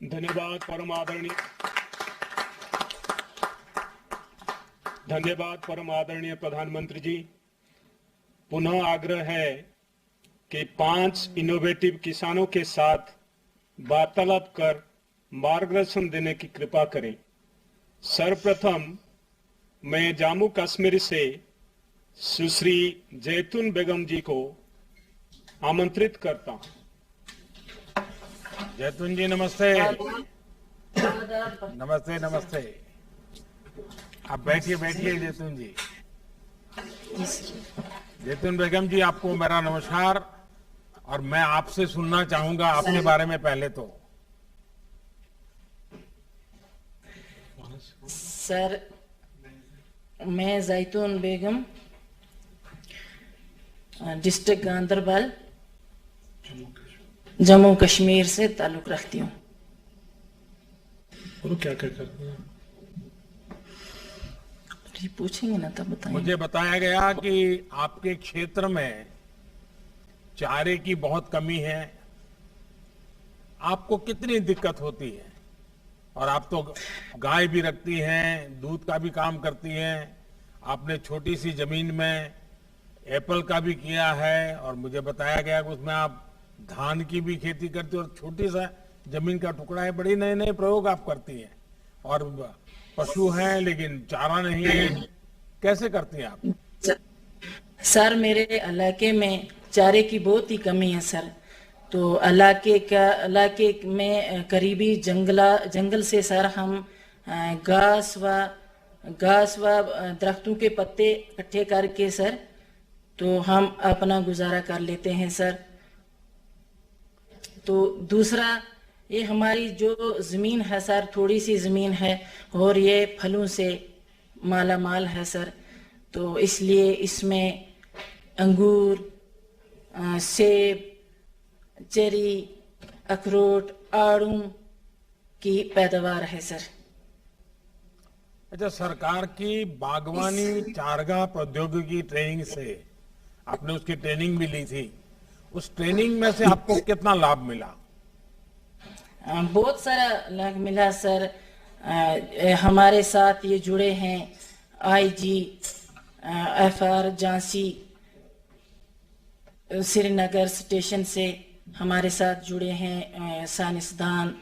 धन्यवाद परम आदरणीय प्रधानमंत्री जी। पुनः आग्रह है कि 5 इनोवेटिव किसानों के साथ वार्तालाप कर मार्गदर्शन देने की कृपा करें। सर्वप्रथम मैं जम्मू कश्मीर से सुश्री जैतून बेगम जी को आमंत्रित करता हूं। जैतून जी नमस्ते। नमस्ते नमस्ते। आप बैठिए बैठिए जैतून जी। जैतून बेगम जी, आपको मेरा नमस्कार। और मैं आपसे सुनना चाहूंगा आपके बारे में पहले तो। सर, मैं जैतून बेगम डिस्ट्रिक्ट गांधरबल जम्मू कश्मीर से ताल्लुक रखती हूँ। और क्या क्या करते हैं? जी पूछेंगे ना तब बताएंगे। मुझे बताया गया कि आपके क्षेत्र में चारे की बहुत कमी है। आपको कितनी दिक्कत होती है? और आप तो गाय भी रखती हैं, दूध का भी काम करती हैं। आपने छोटी सी जमीन में एप्पल का भी किया है और मुझे बताया गया कि उसमें आप धान की भी खेती करती है और छोटी सा जमीन का टुकड़ा है। बड़ी नए नए प्रयोग आप करती हैं। और पशु हैं लेकिन चारा नहीं है। कैसे करती हैं आप? सर, मेरे इलाके में चारे की बहुत ही कमी है सर। तो इलाके में करीबी जंगल से सर हम घास व दरख्तों के पत्ते इकट्ठे करके सर तो हम अपना गुजारा कर लेते हैं सर। तो दूसरा, ये हमारी जो ज़मीन है सर, थोड़ी सी ज़मीन है और ये फलों से माला माल है सर। तो इसलिए इसमें अंगूर, सेब, चेरी, अखरोट, आड़ू की पैदावार है सर। अच्छा, सरकार की बागवानी चारागाह प्रौद्योगिकी ट्रेनिंग से आपने उसकी ट्रेनिंग भी ली थी। उस ट्रेनिंग में से आपको कितना लाभ मिला? बहुत सारा लाभ मिला सर। हमारे साथ ये जुड़े हैं IG, FR Jhansi, Srinagar station से हमारे साथ जुड़े हैं साइंसदान।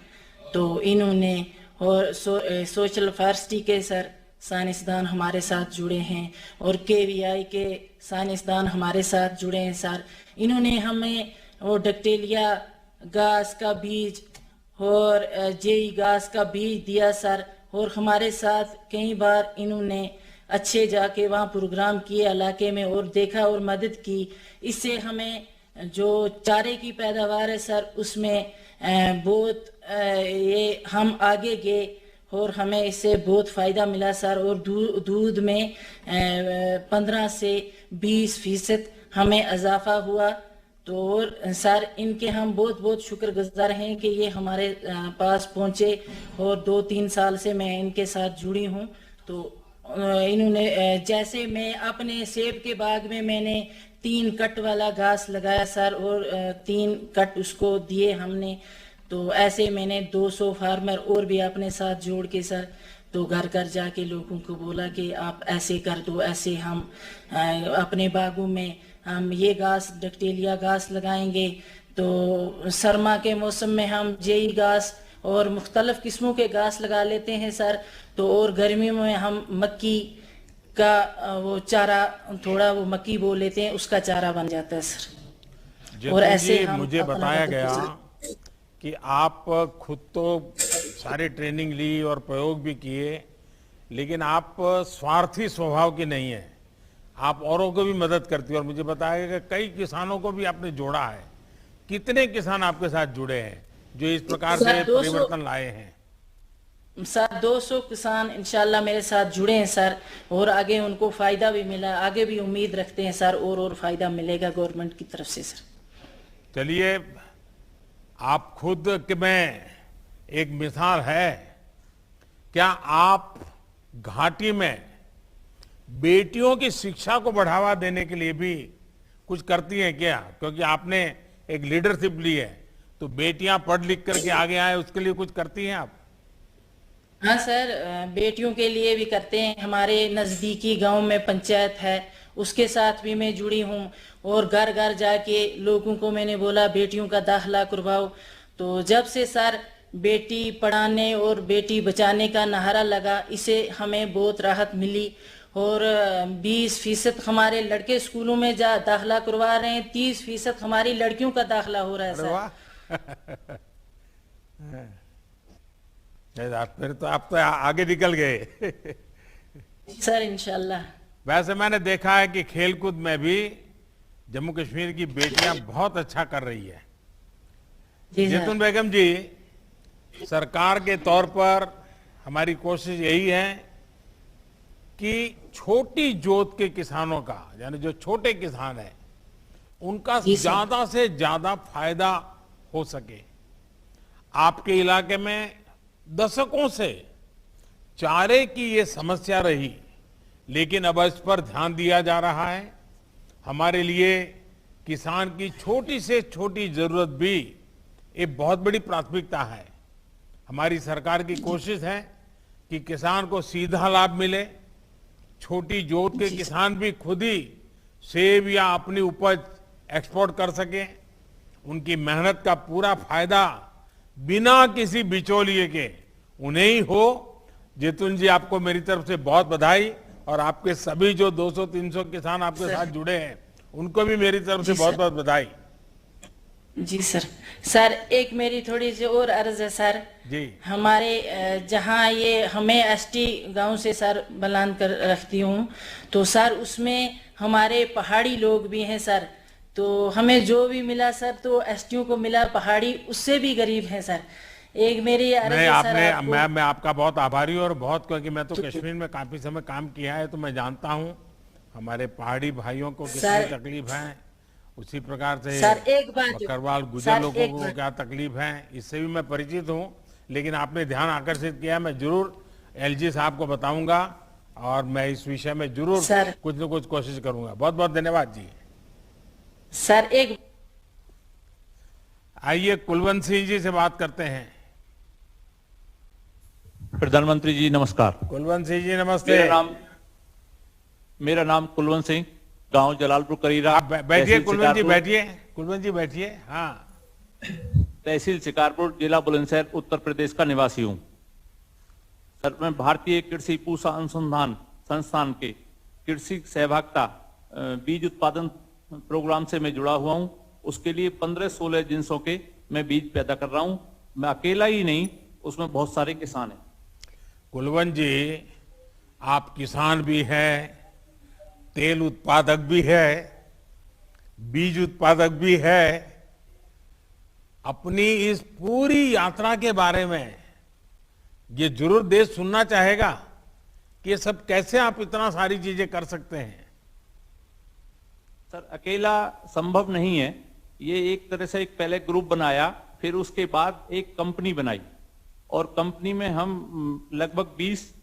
तो इन्होंने और सोशल फॉरेस्ट्री के सर साइंसदान हमारे साथ जुड़े हैं और केवीआई के साइंसदान हमारे साथ जुड़े हैं सर। इन्होंने हमें वो डक्टेलिया घास का बीज और जेई घास का बीज दिया सर। और हमारे साथ कई बार इन्होंने अच्छे जाके वहाँ प्रोग्राम किए इलाके में और देखा और मदद की। इससे हमें जो चारे की पैदावार है सर उसमें बहुत ये हम आगे गए और हमें इससे बहुत फ़ायदा मिला सर। और दूध में 15 से 20% हमें इजाफा हुआ। तो और सर इनके हम बहुत बहुत शुक्रगुजार हैं कि ये हमारे पास पहुँचे और 2-3 साल से मैं इनके साथ जुड़ी हूँ। तो इन्होंने जैसे मैं अपने सेब के बाग में मैंने 3 कट वाला घास लगाया सर और 3 कट उसको दिए हमने। तो ऐसे मैंने 200 फार्मर और भी अपने साथ जोड़ के सर तो घर घर जाके लोगों को बोला कि आप ऐसे कर दो, ऐसे हम अपने बागों में हम ये घास डक्टेलिया घास लगाएंगे। तो सरमा के मौसम में हम जेई घास और मुख्तलिफ किस्मों के घास लगा लेते हैं सर। तो और गर्मियों में हम मक्की का वो चारा, थोड़ा वो मक्की बो लेते हैं, उसका चारा बन जाता है सर। और ऐसे हम मुझे बताया गया कि आप खुद तो सारी ट्रेनिंग ली और प्रयोग भी किए, लेकिन आप स्वार्थी स्वभाव की नहीं है। आप औरों को भी मदद करती है। और मुझे बताया गया कि कई किसानों को भी आपने जोड़ा है। कितने किसान आपके साथ जुड़े हैं जो इस प्रकार से परिवर्तन लाए हैं? सर 200 किसान इंशाल्लाह मेरे साथ जुड़े हैं सर। और आगे उनको फायदा भी मिला, आगे भी उम्मीद रखते हैं सर और फायदा मिलेगा गवर्नमेंट की तरफ से सर। चलिए, आप खुद में एक मिसाल है। क्या आप घाटी में बेटियों की शिक्षा को बढ़ावा देने के लिए भी कुछ करती हैं क्या? क्योंकि आपने एक लीडरशिप ली है, तो बेटियां पढ़ लिख करके आगे आए, उसके लिए कुछ करती हैं आप? हाँ सर, बेटियों के लिए भी करते हैं। हमारे नज़दीकी गांव में पंचायत है, उसके साथ भी मैं जुड़ी हूँ। और घर घर जाके लोगों को मैंने बोला बेटियों का दाखिला करवाओ। तो जब से सर बेटी पढ़ाने और बेटी बचाने का नारा लगा, इसे हमें बहुत राहत मिली। और 20% हमारे लड़के स्कूलों में जा दाखिला करवा रहे हैं, 30% हमारी लड़कियों का दाखिला हो रहा है अरे सर। वाह! फिर तो आप तो आगे निकल गए। सर इंशाल्लाह। वैसे मैंने देखा है कि खेलकूद में भी जम्मू कश्मीर की बेटियां बहुत अच्छा कर रही है। जी सर। जैतून बेगम जी, सरकार के तौर पर हमारी कोशिश यही है कि छोटी जोत के किसानों का, यानी जो छोटे किसान हैं, उनका जी सर। ज्यादा से ज्यादा फायदा हो सके। आपके इलाके में दशकों से चारे की ये समस्या रही, लेकिन अब इस पर ध्यान दिया जा रहा है। हमारे लिए किसान की छोटी से छोटी जरूरत भी एक बहुत बड़ी प्राथमिकता है। हमारी सरकार की कोशिश है कि किसान को सीधा लाभ मिले। छोटी जोत के किसान भी खुद ही सेब या अपनी उपज एक्सपोर्ट कर सकें। उनकी मेहनत का पूरा फायदा बिना किसी बिचौलिए के उन्हें ही हो। जैतून जी, आपको मेरी तरफ से बहुत बधाई, और आपके सभी जो 200-300 किसान आपके साथ जुड़े हैं, उनको भी मेरी तरफ से बहुत बहुत बधाई। जी सर। सर एक मेरी थोड़ी सी और अर्ज है सर। जी। हमारे जहाँ ये हमें एसटी गांव से सर बलान कर रखती हूँ, तो सर उसमें हमारे पहाड़ी लोग भी हैं सर। तो हमें जो भी मिला सर तो एसटीओ को मिला, पहाड़ी उससे भी गरीब हैं सर। एक मेरी अर्ज नहीं, है सर आपने आपको। मैं आपका बहुत आभारी हूँ, और बहुत, क्योंकि मैं तो कश्मीर में काफी समय काम किया है, तो मैं जानता हूँ हमारे पहाड़ी भाइयों को कितनी सर- तकलीफ है। उसी प्रकार से सर एक बात बकरवाल गुजर सर, लोगों एक को बात- क्या तकलीफ है, इससे भी मैं परिचित हूँ। लेकिन आपने ध्यान आकर्षित किया, मैं जरूर एलजी साहब को बताऊंगा, और मैं इस विषय में जरूर सर- कुछ न कुछ कोशिश करूंगा। बहुत बहुत धन्यवाद जी। सर एक आइए कुलवंत सिंह जी से बात करते हैं। प्रधानमंत्री जी नमस्कार। कुलवंत सिंह जी नमस्ते। मेरा नाम कुलवंत सिंह, गांव जलालपुर करीरा। आप बैठिए तहसील कुलवंत जी, शिकारपुर- बैठिए कुलवंत जी, बैठिए। हाँ, तहसील शिकारपुर, जिला बुलंदशहर, उत्तर प्रदेश का निवासी हूं। सर, मैं भारतीय कृषि पूषा अनुसंधान संस्थान के कृषि सहभागिता बीज उत्पादन प्रोग्राम से मैं जुड़ा हुआ हूं। उसके लिए 15-16 जिनसों के मैं बीज पैदा कर रहा हूं। मैं अकेला ही नहीं, उसमें बहुत सारे किसान हैं। कुलवंत जी, आप किसान भी हैं, तेल उत्पादक भी है, बीज उत्पादक भी है। अपनी इस पूरी यात्रा के बारे में ये जरूर देश सुनना चाहेगा कि ये सब कैसे आप इतना सारी चीजें कर सकते हैं। सर, अकेला संभव नहीं है। ये एक तरह से एक पहले ग्रुप बनाया, फिर उसके बाद एक कंपनी बनाई, और कंपनी में हम लगभग 20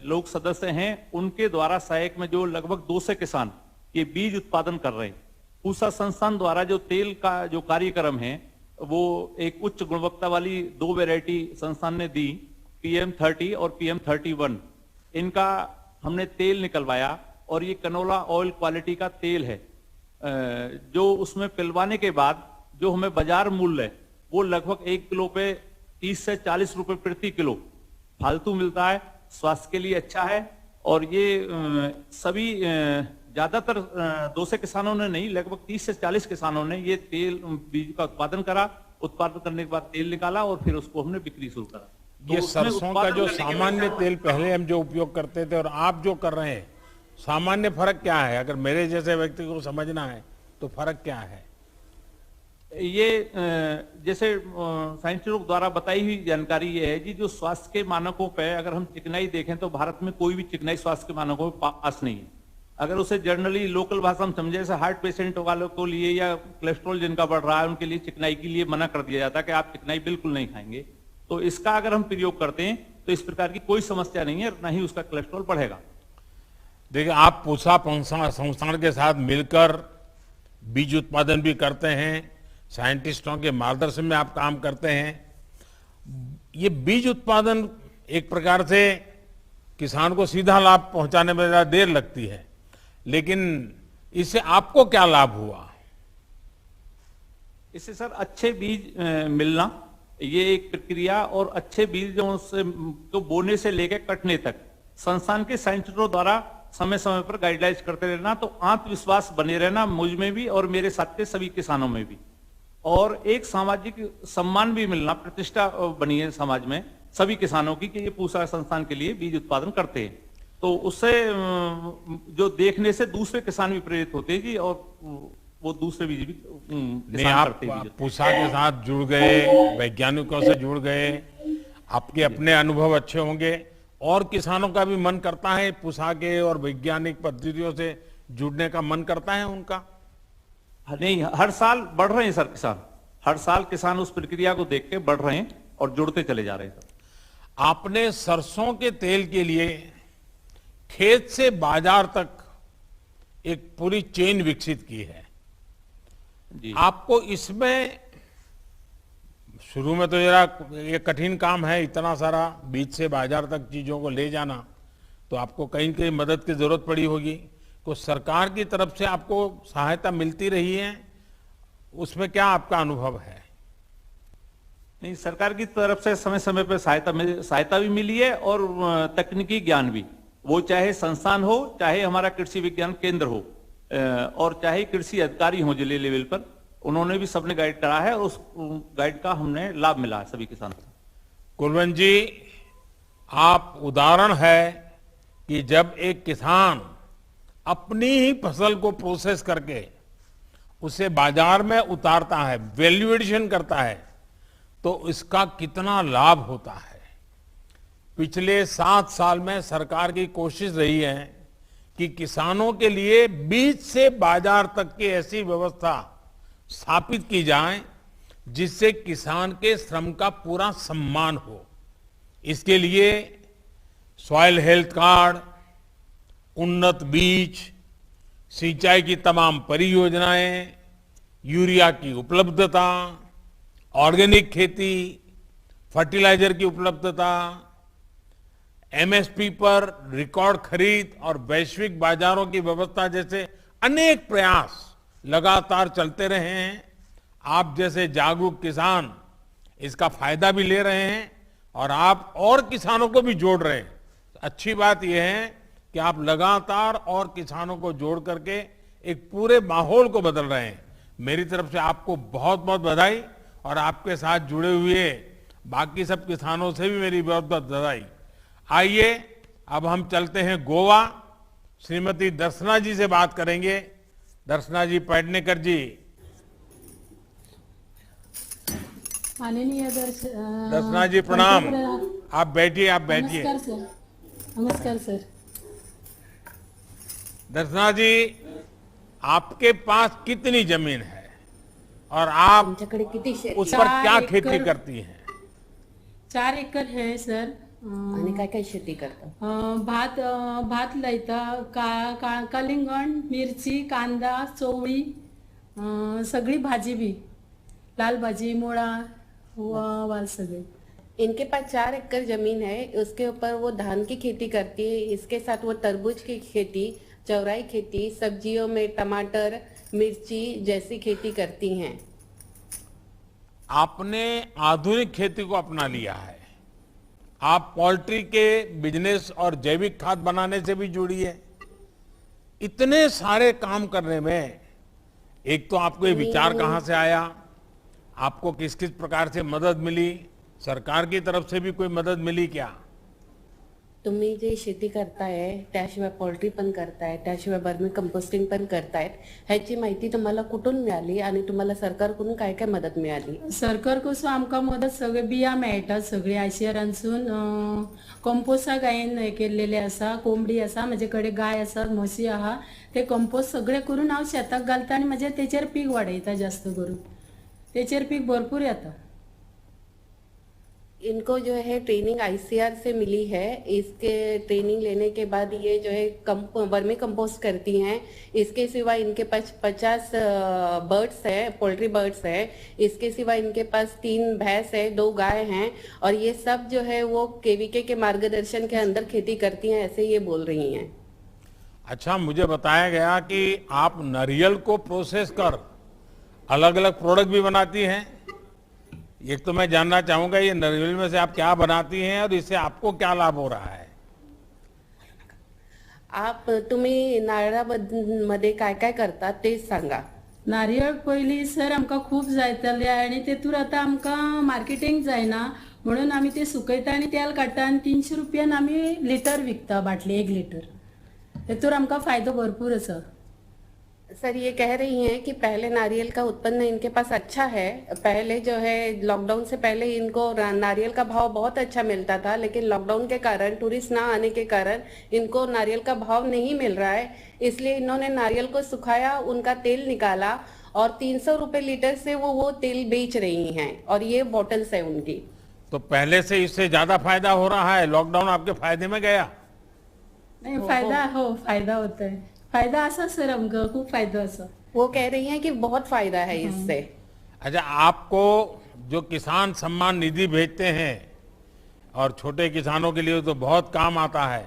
लोग सदस्य हैं। उनके द्वारा सहायक में जो लगभग 200 किसान ये बीज उत्पादन कर रहे हैं। पूसा संस्थान द्वारा जो तेल का जो कार्यक्रम है, वो एक उच्च गुणवत्ता वाली 2 वैरायटी संस्थान ने दी, PM30 और PM31। इनका हमने तेल निकलवाया, और ये कनोला ऑयल क्वालिटी का तेल है। जो उसमें पिलवाने के बाद जो हमें बाजार मूल्य है, वो लगभग 1 किलो पे 30 से 40 रुपए प्रति किलो फालतू मिलता है। स्वास्थ्य के लिए अच्छा है। और ये सभी ज्यादातर 200 किसानों ने नहीं, लगभग 30 से 40 किसानों ने ये तेल बीज का उत्पादन करा। उत्पादन करने के बाद तेल निकाला, और फिर उसको हमने बिक्री शुरू करा। ये तो उसमें सरसों का उत्पादन जो करने के सामान्य बाद- तेल पहले हम जो उपयोग करते थे और आप जो कर रहे हैं, सामान्य फर्क क्या है? अगर मेरे जैसे व्यक्ति को समझना है तो फर्क क्या है? ये जैसे साइंटिस्टों द्वारा बताई हुई जानकारी ये है कि जो स्वास्थ्य के मानकों पे अगर हम चिकनाई देखें तो भारत में कोई भी चिकनाई स्वास्थ्य के मानकों पे पास नहीं है। अगर उसे जनरली लोकल भाषा में समझे, जैसे हार्ट पेशेंट वालों को लिए या कोलेस्ट्रॉल जिनका बढ़ रहा है, उनके लिए चिकनाई के लिए मना कर दिया जाता है कि आप चिकनाई बिल्कुल नहीं खाएंगे। तो इसका अगर हम प्रयोग करते हैं तो इस प्रकार की कोई समस्या नहीं है, ना ही उसका कोलेस्ट्रॉल बढ़ेगा। देखिए, आप पूसा संस्थान के साथ मिलकर बीज उत्पादन भी करते हैं, साइंटिस्टों के मार्गदर्शन में आप काम करते हैं। ये बीज उत्पादन एक प्रकार से किसान को सीधा लाभ पहुंचाने में ज़रा देर लगती है, लेकिन इससे आपको क्या लाभ हुआ? इससे सर अच्छे बीज मिलना, ये एक प्रक्रिया, और अच्छे बीजों से तो बोने से लेकर कटने तक संस्थान के साइंटिस्टों द्वारा समय समय पर गाइडलाइंस करते रहना, तो आत्मविश्वास बने रहना मुझ में भी और मेरे साथ के सभी किसानों में भी, और एक सामाजिक सम्मान भी मिलना, प्रतिष्ठा बनी है समाज में सभी किसानों की कि ये पूसा संस्थान के लिए बीज उत्पादन करते हैं। तो उससे जो देखने से दूसरे किसान भी प्रेरित होते हैं जी, और वो दूसरे बीज भी नहीं, आप पूसा के साथ जुड़ गए, वैज्ञानिकों से जुड़ गए, आपके अपने अनुभव अच्छे होंगे, और किसानों का भी मन करता है पूसा के और वैज्ञानिक पद्धतियों से जुड़ने का मन करता है उनका? नहीं, हर साल बढ़ रहे हैं सर किसान, हर साल किसान उस प्रक्रिया को देख के बढ़ रहे हैं और जुड़ते चले जा रहे हैं सर। आपने सरसों के तेल के लिए खेत से बाजार तक एक पूरी चेन विकसित की है जी। आपको इसमें शुरू में तो जरा ये कठिन काम है, इतना सारा बीज से बाजार तक चीजों को ले जाना, तो आपको कहीं कहीं मदद की जरूरत पड़ी होगी। कुछ सरकार की तरफ से आपको सहायता मिलती रही है, उसमें क्या आपका अनुभव है? नहीं, सरकार की तरफ से समय समय पर सहायता भी मिली है, और तकनीकी ज्ञान भी, वो चाहे संस्थान हो, चाहे हमारा कृषि विज्ञान केंद्र हो, और चाहे कृषि अधिकारी हो जिले लेवल पर, उन्होंने भी सबने गाइड करा है, और उस गाइड का हमने लाभ मिला है सभी किसानों को। कुलवंत जी, आप उदाहरण है कि जब एक किसान अपनी ही फसल को प्रोसेस करके उसे बाजार में उतारता है, वैल्यू एडिशन करता है, तो इसका कितना लाभ होता है। पिछले 7 साल में सरकार की कोशिश रही है कि किसानों के लिए बीज से बाजार तक की ऐसी व्यवस्था स्थापित की जाए जिससे किसान के श्रम का पूरा सम्मान हो। इसके लिए सॉइल हेल्थ कार्ड, उन्नत बीज, सिंचाई की तमाम परियोजनाएं, यूरिया की उपलब्धता, ऑर्गेनिक खेती, फर्टिलाइजर की उपलब्धता, एमएसपी पर रिकॉर्ड खरीद और वैश्विक बाजारों की व्यवस्था जैसे अनेक प्रयास लगातार चलते रहे हैं। आप जैसे जागरूक किसान इसका फायदा भी ले रहे हैं, और आप और किसानों को भी जोड़ रहे हैं। अच्छी बात यह है कि आप लगातार और किसानों को जोड़ करके एक पूरे माहौल को बदल रहे हैं। मेरी तरफ से आपको बहुत बहुत बधाई, और आपके साथ जुड़े हुए बाकी सब किसानों से भी मेरी बहुत बहुत बधाई। आइए अब हम चलते हैं गोवा, श्रीमती दर्शना जी से बात करेंगे। दर्शना जी पेडनेकर जी। माननीय दर्शना जी प्रणाम। आप बैठिए, आप बैठिए। नमस्कार सर। नमस्कार सर। दर्शना जी, आपके पास कितनी जमीन है और आप आमच्याकडे किती शेती उस पर क्या 4 खेती एकर करती हैं? 4 एकर है सर। आणि काय काय शेती करता? भात लायता, कलिंगण, मिरची, कांदा, चवळी, सगळी भाजी भी, लाल भाजी, मुळा, वाल सगळे। इनके पास 4 एकड़ जमीन है, उसके ऊपर वो धान की खेती करती है, इसके साथ वो तरबूज की खेती, चौराई खेती, सब्जियों में टमाटर, मिर्ची जैसी खेती करती हैं। आपने आधुनिक खेती को अपना लिया है। आप पोल्ट्री के बिजनेस और जैविक खाद बनाने से भी जुड़ी है। इतने सारे काम करने में एक तो आपको ये विचार कहां से आया, आपको किस किस प्रकार से मदद मिली, सरकार की तरफ से भी कोई मदद मिली क्या? तुम्ही जे शेती करताय त्याशिवाय पोल्ट्री पण करताय, त्याशिवाय वर्मी कंपोस्टिंग पण करतायत, ह्याची माहिती तुम्हाला कुठून मिळाली आणि तुम्हाला सरकारकडून काय काय मदत मिळाली? सरकार कडसून आमकां मदत सगळे बिया मेळटात, सगळे आयसीआरांसून कंपोस्टा गायन हे केलेले आसा, कोंबडी आसा, म्हजे कडेन गाय आसा, म्हशी आहा, ते कंपोस्ट सगळे करून हांव शेताक घालता आनी म्हजे तेचेर पीक वाडयता, जास्त करून तेचेर पीक भरपूर येता। इनको जो है ट्रेनिंग आईसीआर से मिली है। इसके ट्रेनिंग लेने के बाद ये जो है वर्मी कंपोस्ट करती हैं। इसके सिवा इनके पास 50 बर्ड्स है, पोल्ट्री बर्ड्स है। इसके सिवा इनके पास 3 भैंस है, 2 गाय हैं और ये सब जो है वो केवीके के मार्गदर्शन के अंदर खेती करती हैं, ऐसे ये बोल रही हैं। अच्छा, मुझे बताया गया कि आप नारियल को प्रोसेस कर अलग अलग प्रोडक्ट भी बनाती हैं। एक तो मैं जानना चाहूंगा ये नारियल में से आप क्या बनाती हैं और इससे आपको क्या लाभ हो रहा है? तुम्ही नारळामध्ये काय काय करता तेच सांगा। नारळ पयली सर आमकां खूप जायतले आणि तेतूर आता आमकां मार्केटिंग जायना म्हणून आमी ते सुकयता आणि तेल काडटा आणि 300 रुपयान आमी लिटर विकता, बाटली 1 लिटर। तेतूर आमकां फायदो भरपूर आसा। सर ये कह रही हैं कि पहले नारियल का उत्पन्न इनके पास अच्छा है। पहले जो है लॉकडाउन से पहले इनको नारियल का भाव बहुत अच्छा मिलता था, लेकिन लॉकडाउन के कारण, टूरिस्ट ना आने के कारण इनको नारियल का भाव नहीं मिल रहा है। इसलिए इन्होंने नारियल को सुखाया, उनका तेल निकाला और 300 रुपए लीटर से वो तेल बेच रही हैं और ये बॉटल्स है उनकी। तो पहले से इससे ज्यादा फायदा हो रहा है? लॉकडाउन आपके फायदे में गया? नाही, फायदा होत आहे। फायदा असा सर आमकां खूप फायदा असा। वो कह रही हैं कि बहुत फायदा है इससे। अच्छा, आपको जो किसान सम्मान निधि भेजते हैं और छोटे किसानों के लिए तो बहुत काम आता है,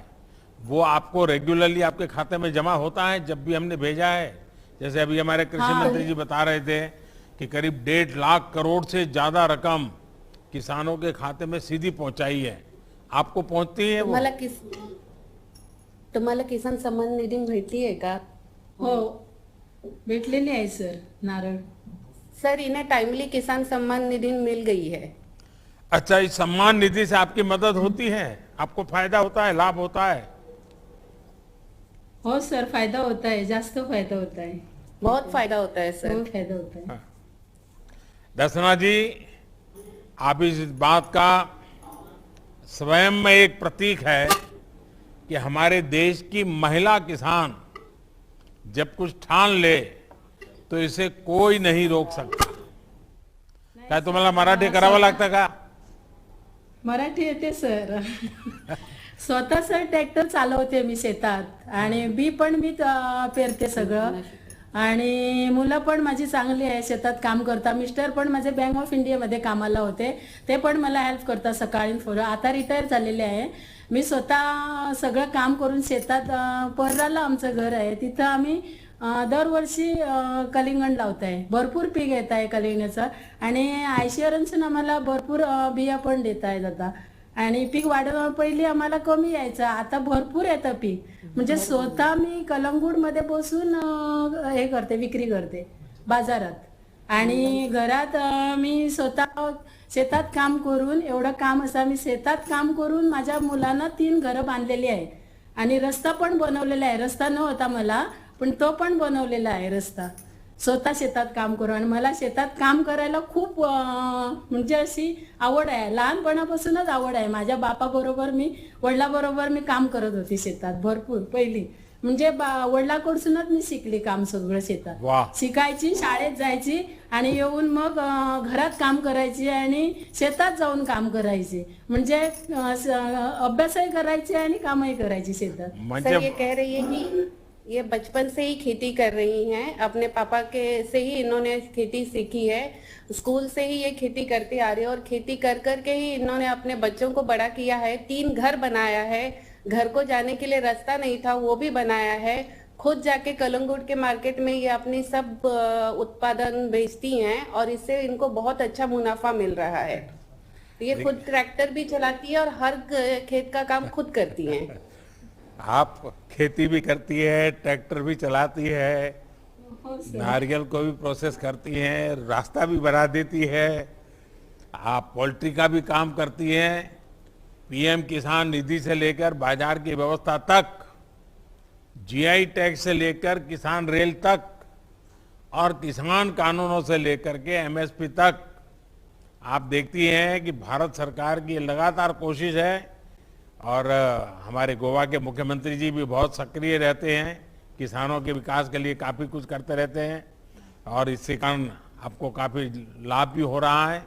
वो आपको रेगुलरली आपके खाते में जमा होता है जब भी हमने भेजा है? जैसे अभी हमारे कृषि मंत्री जी बता रहे थे कि करीब 1.5 लाख करोड़ से ज्यादा रकम किसानों के खाते में सीधी पहुंचाई है। आपको पहुंचती है वो? तुम्हाला किसान सम्मान निधी भेटली है का? हो, भेटलेली आहे सर नारळ। सर इन्हें टाइमली किसान सम्मान निधि मिल गई है। अच्छा, इस सम्मान निधि से आपकी मदद होती है? आपको फायदा होता है, लाभ होता है? हो सर, फायदा होता है, जास्त फायदा होता है। बहुत फायदा होता है सर। बहुत फायदा होता है। दर्शना जी, आप इस बात का स्वयं में एक प्रतीक है कि हमारे देश की महिला किसान जब कुछ ठान ले तो इसे कोई नहीं रोक सकता। काय तुम्हाला मराठी करावं लागतं का? मराठी येते सर। स्वतः सर ट्रॅक्टर चालवते मी शेतात आणि बी पण मी पेरते सगळं आणि मुलं पण माझी चांगली आहे, शेतात काम करता। मिस्टर पण माझे बँक ऑफ इंडिया मध्ये कामाला होते, ते पण मला हेल्प करतात सकाळी। आता रिटायर झालेले आहे। मी स्वतः सगळं काम करून शेतात, परराला आमचं घर आहे, तिथं आम्ही दरवर्षी कलिंगड लावताय। भरपूर पीक येत आहे कलिंगडाचं आणि आयसीआरमसून आम्हाला भरपूर बिया पण देत आहेत आता। आणि पीक वाढवणं पहिली आम्हाला कमी यायचं, आता भरपूर येतं पीक। म्हणजे स्वतः मी कलंगूट मध्ये बसून हे करते, विक्री करते बाजारात आणि घरात मी स्वतः शेतात काम करून, एवढं काम असं मी शेतात काम करून माझ्या मुलांना 3 घरं बांधलेली आहे आणि रस्ता पण बनवलेला आहे। रस्ता नव्हता मला, पण तो पण बनवलेला आहे रस्ता, स्वतः शेतात काम करून। आणि मला शेतात काम करायला खूप म्हणजे अशी आवड आहे, लहानपणापासूनच आवड आहे। माझ्या बापाबरोबर मी, वडिलाबरोबर मी काम करत होती शेतात भरपूर पहिली। म्हणजे वडिलाकडूनच मी शिकली काम सगळं शेतात। शिकायची, शाळेत जायची आणि येऊन मग घरात काम करायची आणि शेतात जाऊन काम करायची। म्हणजे अभ्यासही करायची आणि कामही करायची शेतात। सर ये कह रही है कि ये बचपन से ही खेती कर रही हैं, अपने पापा के से ही इन्होंने खेती सीखी है। स्कूल से ही ये खेती करती आ रही है और खेती कर करके ही इन्होंने अपने बच्चों को बड़ा किया है। 3 घर बनाया है, घर को जाने के लिए रास्ता नहीं था वो भी बनाया है। खुद जाके कलंगूट के मार्केट में ये अपनी सब उत्पादन बेचती हैं और इससे इनको बहुत अच्छा मुनाफा मिल रहा है। ये खुद ट्रैक्टर भी चलाती है और हर खेत का काम खुद करती हैं। आप खेती भी करती है, ट्रैक्टर भी चलाती है, नारियल को भी प्रोसेस करती हैं, रास्ता भी बना देती है, आप पोल्ट्री का भी काम करती हैं, पीएम किसान निधि से लेकर बाजार की व्यवस्था तक, जीआई टैक्स से लेकर किसान रेल तक और किसान कानूनों से लेकर के एमएसपी तक आप देखती हैं कि भारत सरकार की लगातार कोशिश है और हमारे गोवा के मुख्यमंत्री जी भी बहुत सक्रिय रहते हैं, किसानों के विकास के लिए काफ़ी कुछ करते रहते हैं और इससे कारण आपको काफ़ी लाभ भी हो रहा है।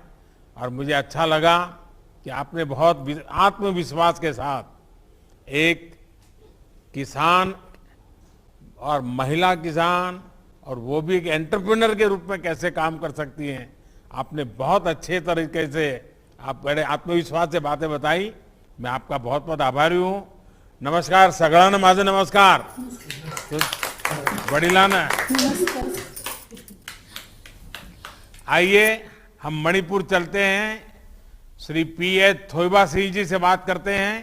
और मुझे अच्छा लगा कि आपने बहुत आत्मविश्वास के साथ एक किसान और महिला किसान और वो भी एक एंटरप्रेन्योर के रूप में कैसे काम कर सकती हैं, आपने बहुत अच्छे तरीके से, आप बड़े आत्मविश्वास से बातें बताई। मैं आपका बहुत बहुत आभारी हूँ। नमस्कार सगळ्यांना माझं नमस्कार। वडिलांना आइए हम मणिपुर चलते हैं, श्री पी.एच. थोइबा सिंह जी से बात करते हैं।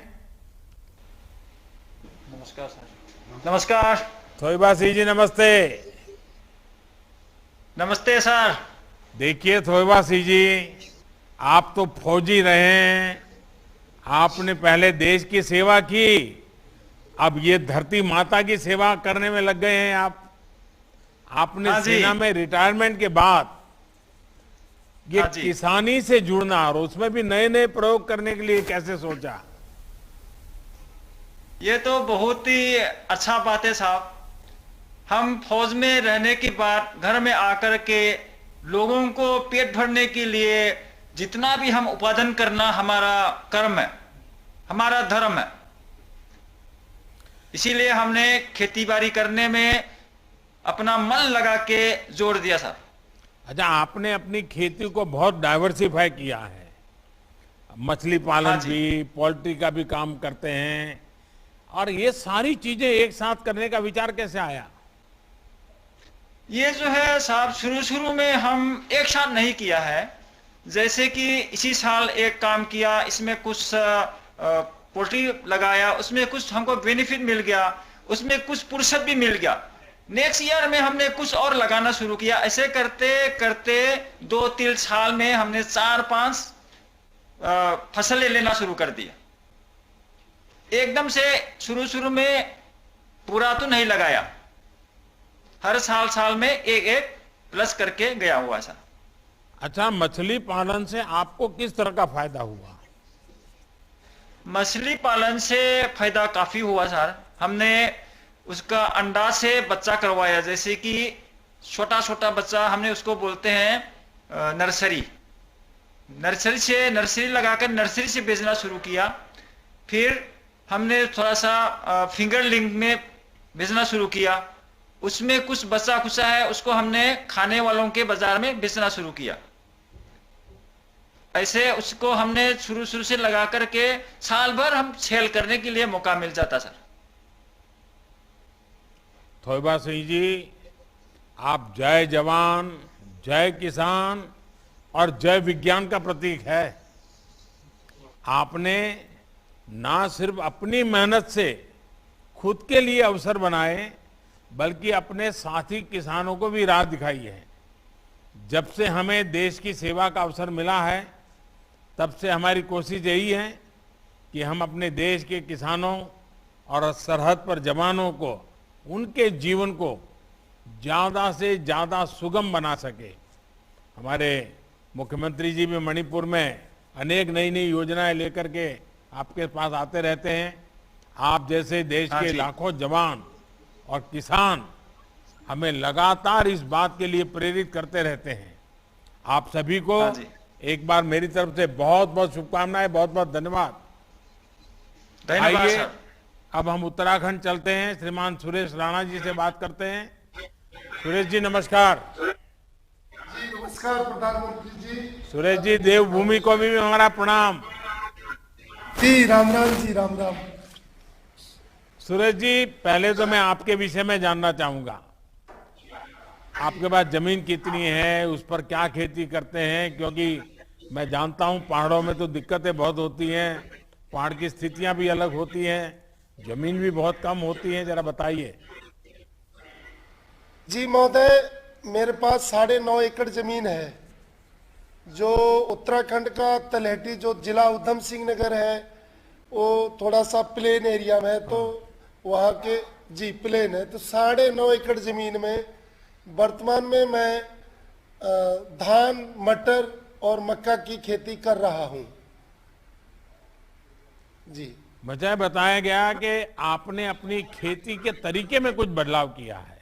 नमस्कार सर। नमस्कार। थोइबा सिंह जी नमस्ते। नमस्ते सर। देखिए थोइबा सिंह जी, आप तो फौजी रहे हैं, आपने पहले देश की सेवा की, अब ये धरती माता की सेवा करने में लग गए हैं आप। आपने हाँ जी। सेना में रिटायरमेंट के बाद ये हाँ जी। किसानी से जुड़ना और उसमें भी नए नए प्रयोग करने के लिए कैसे सोचा? ये तो बहुत ही अच्छा बात है साहब। हम फौज में रहने के बाद घर में आकर के लोगों को पेट भरने के लिए जितना भी हम उपार्जन करना हमारा कर्म है, हमारा धर्म है। इसीलिए हमने खेती बाड़ी करने में अपना मन लगा के जोर दिया सर। अच्छा, आपने अपनी खेती को बहुत डाइवर्सिफाई किया है, मछली पालन हाँ जी। भी, पोल्ट्री का भी काम करते हैं, और ये सारी चीजें एक साथ करने का विचार कैसे आया? ये जो है साहब, शुरू शुरू में हम एक साथ नहीं किया है। जैसे कि इसी साल एक काम किया, इसमें कुछ पोल्ट्री लगाया, उसमें कुछ हमको बेनिफिट मिल गया, उसमें कुछ फुर्सत भी मिल गया। नेक्स्ट ईयर में हमने कुछ और लगाना शुरू किया। ऐसे करते करते 2-3 साल में हमने 4-5 फसलें लेना शुरू कर दिया। एकदम से शुरू शुरू में पूरा तो नहीं लगाया, हर साल में एक प्लस करके गया हुआ सर। अच्छा, मछली पालन से आपको किस तरह का फायदा हुआ? मछली पालन से फायदा काफी हुआ सर। हमने उसका अंडा से बच्चा करवाया, जैसे कि छोटा छोटा बच्चा, हमने उसको बोलते हैं नर्सरी। नर्सरी लगाकर नर्सरी से बेचना शुरू किया। फिर हमने थोड़ा सा फिंगर लिंक में बेचना शुरू किया। उसमें कुछ बचा खुचा है, उसको हमने खाने वालों के बाजार में बेचना शुरू किया। ऐसे उसको हमने शुरू से लगा करके साल भर हम सेल करने के लिए मौका मिल जाता सर। थोइबा सिंह जी, आप जय जवान, जय किसान और जय विज्ञान का प्रतीक है। आपने ना सिर्फ अपनी मेहनत से खुद के लिए अवसर बनाए, बल्कि अपने साथी किसानों को भी राह दिखाई है। जब से हमें देश की सेवा का अवसर मिला है, तब से हमारी कोशिश यही है कि हम अपने देश के किसानों और सरहद पर जवानों को, उनके जीवन को ज़्यादा से ज़्यादा सुगम बना सके। हमारे मुख्यमंत्री जी भी मणिपुर में अनेक नई नई योजनाएं लेकर के आपके पास आते रहते हैं। आप जैसे देश हाँ के जी। लाखों जवान और किसान हमें लगातार इस बात के लिए प्रेरित करते रहते हैं। आप सभी को हाँ जी। एक बार मेरी तरफ से बहुत बहुत शुभकामनाएं, बहुत बहुत धन्यवाद। धन्यवाद आइए सर। अब हम उत्तराखंड चलते हैं, श्रीमान सुरेश राणा जी से बात करते हैं। सुरेश जी नमस्कार। जी नमस्कार प्रधानमंत्री जी। सुरेश जी, देवभूमि को भी हमारा प्रणाम। जी राम राम जी, राम राम। सुरेश जी, पहले तो मैं आपके विषय में जानना चाहूंगा, आपके पास जमीन कितनी है, उस पर क्या खेती करते हैं? क्योंकि मैं जानता हूं पहाड़ों में तो दिक्कतें बहुत होती हैं, पहाड़ की स्थितियां भी अलग होती हैं, जमीन भी बहुत कम होती है, जरा बताइए। जी महोदय, मेरे पास 9.5 एकड़ जमीन है, जो उत्तराखंड का तलहटी जो जिला उधम सिंह नगर है, वो थोड़ा सा प्लेन एरिया में है, तो वहाँ के जी प्लेन है। तो 9.5 एकड़ जमीन में वर्तमान में मैं धान, मटर और मक्का की खेती कर रहा हूँ जी। मुझे बताया गया कि आपने अपनी खेती के तरीके में कुछ बदलाव किया है,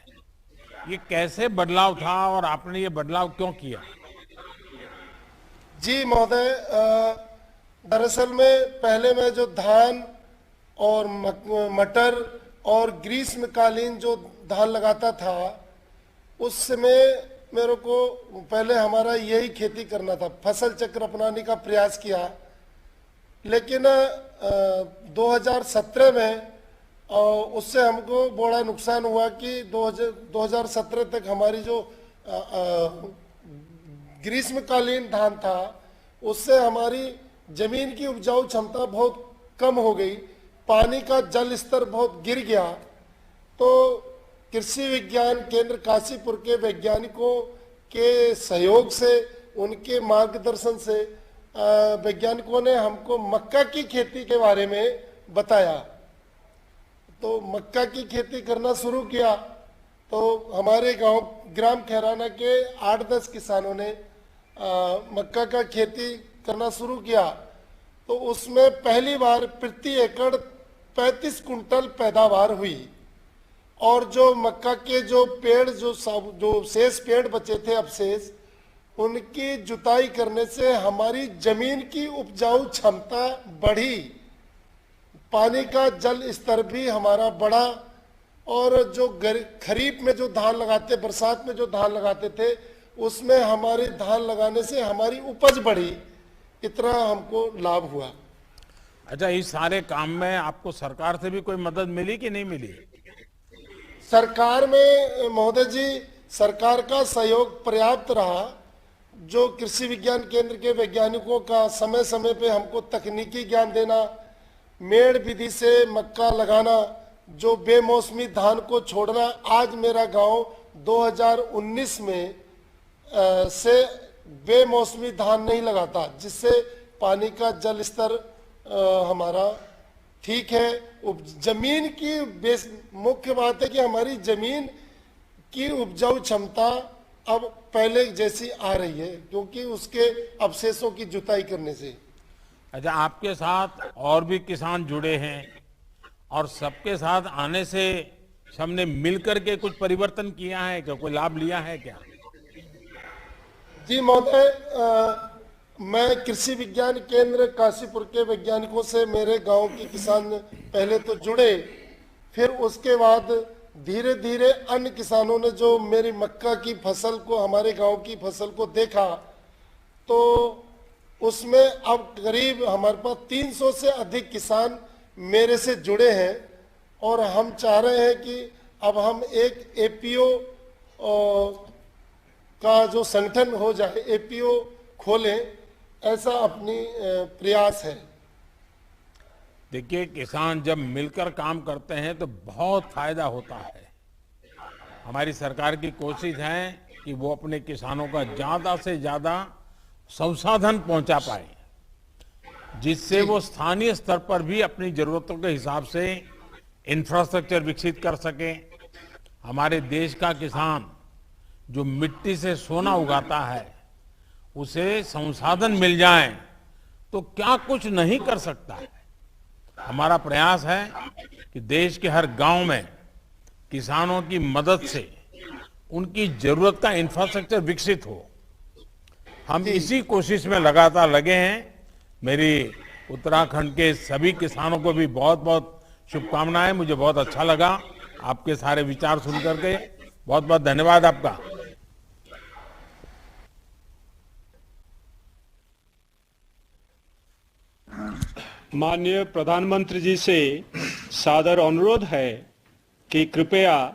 ये कैसे बदलाव था और आपने ये बदलाव क्यों किया? जी महोदय, दरअसल में पहले मैं जो धान और मटर और ग्रीष्मकालीन जो धान लगाता था, उस समय मेरे को पहले हमारा यही खेती करना था, फसल चक्र अपनाने का प्रयास किया। लेकिन 2017 में उससे हमको बड़ा नुकसान हुआ कि 2017 तक हमारी जो ग्रीष्मकालीन धान था, उससे हमारी जमीन की उपजाऊ क्षमता बहुत कम हो गई, पानी का जल स्तर बहुत गिर गया। तो कृषि विज्ञान केंद्र काशीपुर के वैज्ञानिकों के सहयोग से, उनके मार्गदर्शन से वैज्ञानिकों ने हमको मक्का की खेती के बारे में बताया। तो मक्का की खेती करना शुरू किया। तो हमारे गांव ग्राम खैराना के 8-10 किसानों ने मक्का का खेती करना शुरू किया। तो उसमें पहली बार प्रति एकड़ 35 कुंटल पैदावार हुई। और जो मक्का के जो पेड़ जो शेष पेड़ बचे थे अवशेष, उनकी जुताई करने से हमारी जमीन की उपजाऊ क्षमता बढ़ी, पानी का जल स्तर भी हमारा बढ़ा। और जो खरीफ में जो धान लगाते, बरसात में जो धान लगाते थे, उसमें हमारे धान लगाने से हमारी उपज बढ़ी। इतना हमको लाभ हुआ। अच्छा, इस सारे काम में आपको सरकार से भी कोई मदद मिली कि नहीं मिली? सरकार में महोदय जी, सरकार का सहयोग पर्याप्त रहा। जो कृषि विज्ञान केंद्र के वैज्ञानिकों का समय समय पे हमको तकनीकी ज्ञान देना, मेड़ विधि से मक्का लगाना, जो बेमौसमी धान को छोड़ना। आज मेरा गांव 2019 में से बेमौसमी धान नहीं लगाता, जिससे पानी का जल स्तर हमारा ठीक है। जमीन की मुख्य बात है कि हमारी जमीन की उपजाऊ क्षमता अब पहले जैसी आ रही है, क्योंकि उसके अवशेषों की जुताई करने से। अच्छा, आपके साथ और भी किसान जुड़े हैं और सबके साथ आने से सबने मिलकर के कुछ परिवर्तन किया है क्या, कोई लाभ लिया है क्या? जी महोदय, मैं कृषि विज्ञान केंद्र काशीपुर के वैज्ञानिकों से मेरे गांव के किसान पहले तो जुड़े, फिर उसके बाद धीरे धीरे अन्य किसानों ने जो मेरी मक्का की फसल को, हमारे गांव की फसल को देखा, तो उसमें अब करीब हमारे पास 300 से अधिक किसान मेरे से जुड़े हैं। और हम चाह रहे हैं कि अब हम एक एपीओ का जो संगठन हो जाए, एपीओ खोलें, ऐसा अपनी प्रयास है। देखिए, किसान जब मिलकर काम करते हैं तो बहुत फायदा होता है। हमारी सरकार की कोशिश है कि वो अपने किसानों का ज्यादा से ज्यादा संसाधन पहुंचा पाए, जिससे वो स्थानीय स्तर पर भी अपनी जरूरतों के हिसाब से इंफ्रास्ट्रक्चर विकसित कर सके। हमारे देश का किसान जो मिट्टी से सोना उगाता है, उसे संसाधन मिल जाए तो क्या कुछ नहीं कर सकता है। हमारा प्रयास है कि देश के हर गांव में किसानों की मदद से उनकी जरूरत का इंफ्रास्ट्रक्चर विकसित हो। हम इसी कोशिश में लगातार लगे हैं। मेरी उत्तराखंड के सभी किसानों को भी बहुत बहुत शुभकामनाएं। मुझे बहुत अच्छा लगा आपके सारे विचार सुनकर के। बहुत बहुत धन्यवाद आपका। माननीय प्रधानमंत्री जी से सादर अनुरोध है कि कृपया